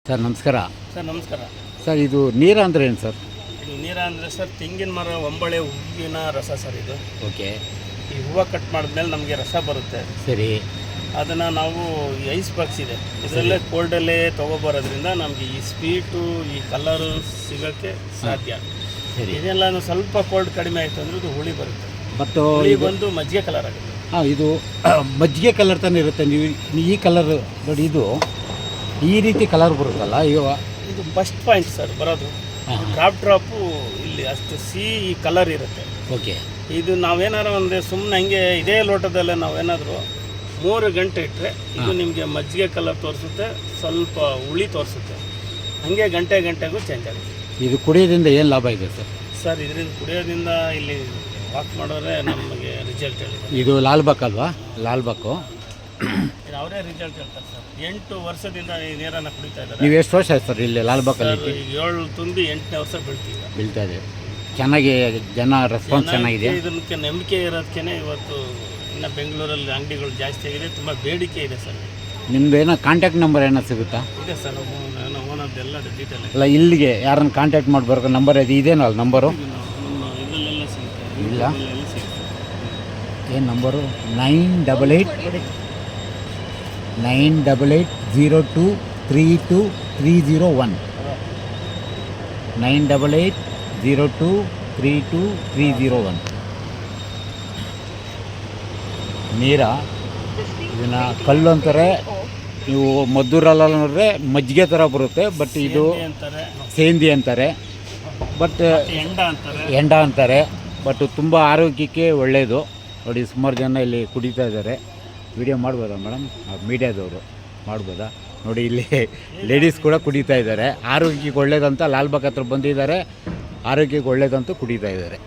Sir ನಮಸ್ಕಾರ. Sir ನಮಸ್ಕಾರ. Sir ಇದು ನೀರ ಅಂದರೆ ಏನು ಸರ್? ಇದು ನೀರ ಅಂದರೆ ಸರ್ ತೆಂಗಿನ ಮರ ಒಂಬಳೆ ಹೂವಿನ ರಸ ಸರ್ ಇದು. ಓಕೆ. ಈ ಹೂವು ಕಟ್ ಮಾಡಿದ್ಮೇಲೆ ನಮಗೆ ರಸ ಬರುತ್ತೆ. ಸರಿ. ಅದನ್ನು ನಾವು ಈ ಐಸ್ ಬಾಕ್ಸ್ ಇದೆ ಇದರಲ್ಲೇ ಕೋಲ್ಡಲ್ಲೇ ತೊಗೊಬರೋದ್ರಿಂದ ನಮಗೆ ಈ ಸ್ವೀಟು ಈ ಕಲರು ಸಿಗೋಕ್ಕೆ ಸಾಧ್ಯ. ಸರಿ. ಇದೆಲ್ಲ ಸ್ವಲ್ಪ ಕೋಲ್ಡ್ ಕಡಿಮೆ ಆಯಿತು ಅಂದರೆ ಇದು ಹುಳಿ ಬರುತ್ತೆ. ಮತ್ತು ಹುಳಿ ಬಂದು ಮಜ್ಜಿಗೆ ಕಲರ್ ಆಗುತ್ತೆ. ಹಾಂ, ಇದು ಮಜ್ಜಿಗೆ ಕಲರ್ ತಾನೇ ಇರುತ್ತೆ. ನೀವು ಈ ಕಲರ್ ನೋಡಿ, ಇದು ಈ ರೀತಿ ಕಲರ್ ಬರುತ್ತಲ್ಲ ಈಗ. ಇದು ಫಸ್ಟ್ ಪಾಯಿಂಟ್ ಸರ್ ಬರೋದು. ಡ್ರಾಪು ಇಲ್ಲಿ ಅಷ್ಟು ಈ ಕಲರ್ ಇರುತ್ತೆ. ಓಕೆ. ಇದು ನಾವೇನಾರು ಒಂದು ಸುಮ್ಮನೆ ಹಂಗೆ ಇದೇ ಲೋಟದಲ್ಲೇ ನಾವೇನಾದರೂ 3 ಗಂಟೆ ಇಟ್ಟರೆ ಇದು ನಿಮಗೆ ಮಜ್ಜಿಗೆ ಕಲರ್ ತೋರಿಸುತ್ತೆ, ಸ್ವಲ್ಪ ಹುಳಿ ತೋರಿಸುತ್ತೆ. ಹಾಗೆ ಗಂಟೆಗೂ ಚೇಂಜ್ ಆಗುತ್ತೆ. ಇದು ಕುಡಿಯೋದ್ರಿಂದ ಏನು ಲಾಭ ಇದೆ ಸರ್? ಸರ್ ಇದರಿಂದ ಕುಡಿಯೋದ್ರಿಂದ ಇಲ್ಲಿ ವಾಕ್ ಮಾಡೋರೆ ನಮಗೆ ರಿಸಲ್ಟ್ ಹೇಳಿದೆ. ಇದು ಲಾಲ್ಬಾಗ್ ಅಲ್ವಾ? ಲಾಲ್ಬಾಗು ಇದು ಅವರೇ ರಿಸಲ್ಟ್ ಹೇಳ್ತಾರೆ ಸರ್. 8 ವರ್ಷದಿಂದ ಈ ನೀರನ್ನು ಕುಡಿತಾ ಇದ್ದಾರೆ. ನೀವು ಎಷ್ಟು ವರ್ಷ ಆಯ್ತು ಸರ್ ಇಲ್ಲಿ ಲಾಲ್ಬಾಗಲ್ಲಿ? 7 ತುಂಬಿ 8ನೇ ವರ್ಷ ಬೀಳ್ತಾ ಇದೆ. ಚೆನ್ನಾಗಿ ಜನ ರೆಸ್ಪಾನ್ಸ್ ಚೆನ್ನಾಗಿದೆ. ಇದಕ್ಕೆ ನಂಬಿಕೆ ಇರೋದಕ್ಕೆ ಇವತ್ತು ಇನ್ನು ಬೆಂಗಳೂರಲ್ಲಿ ಅಂಗಡಿಗಳು ಜಾಸ್ತಿ ಆಗಿದೆ, ತುಂಬ ಬೇಡಿಕೆ ಇದೆ ಸರ್. ನಿಮ್ಮದು ಏನೋ ಕಾಂಟ್ಯಾಕ್ಟ್ ನಂಬರ್ ಏನೋ ಸಿಗುತ್ತಾ? ಇದೆ ಸರ್, ಓನರ್ದೆಲ್ಲ ಡೀಟೇಲ್ ಅಲ್ಲ, ಇಲ್ಲಿಗೆ ಯಾರನ್ನು ಕಾಂಟ್ಯಾಕ್ಟ್ ಮಾಡಬೇಕು ನಂಬರ್ ಇದೇನೋ ಅಲ್ಲ ನಂಬರು? ಇದರಲ್ಲೆಲ್ಲ ಸಿಗುತ್ತೆ. ಇಲ್ಲ, ಏನು ನಂಬರು? 988 02 32301 988 02 32301. ನೀರ ಇದನ್ನು ಕಲ್ಲು ಅಂತಾರೆ. ನೀವು ಮದ್ದೂರಲ್ಲ ನೋಡಿದ್ರೆ ಮಜ್ಜಿಗೆ ಥರ ಬರುತ್ತೆ, ಬಟ್ ಇದು ಸೇಂದಿ ಅಂತಾರೆ, ಬಟ್ ಎಂಡ ಅಂತಾರೆ. ಬಟ್ ತುಂಬ ಆರೋಗ್ಯಕ್ಕೆ ಒಳ್ಳೆಯದು. ನೋಡಿ, ಸುಮಾರು ಜನ ಇಲ್ಲಿ ಕುಡಿತಾ ಇದ್ದಾರೆ. ವಿಡಿಯೋ ಮಾಡ್ಬೋದಾ ಮೇಡಮ್? ಮೀಡಿಯಾದವರು ಮಾಡ್ಬೋದಾ? ನೋಡಿ, ಇಲ್ಲಿ ಲೇಡೀಸ್ ಕೂಡ ಕುಡಿತಾ ಇದ್ದಾರೆ. ಆರೋಗ್ಯಕ್ಕೆ ಒಳ್ಳೇದಂತ ಲಾಲ್ಬಾಗ್ ಹತ್ರ ಬಂದಿದ್ದಾರೆ. ಆರೋಗ್ಯಕ್ಕೆ ಒಳ್ಳೇದಂತೂ ಕುಡಿತಾ ಇದ್ದಾರೆ.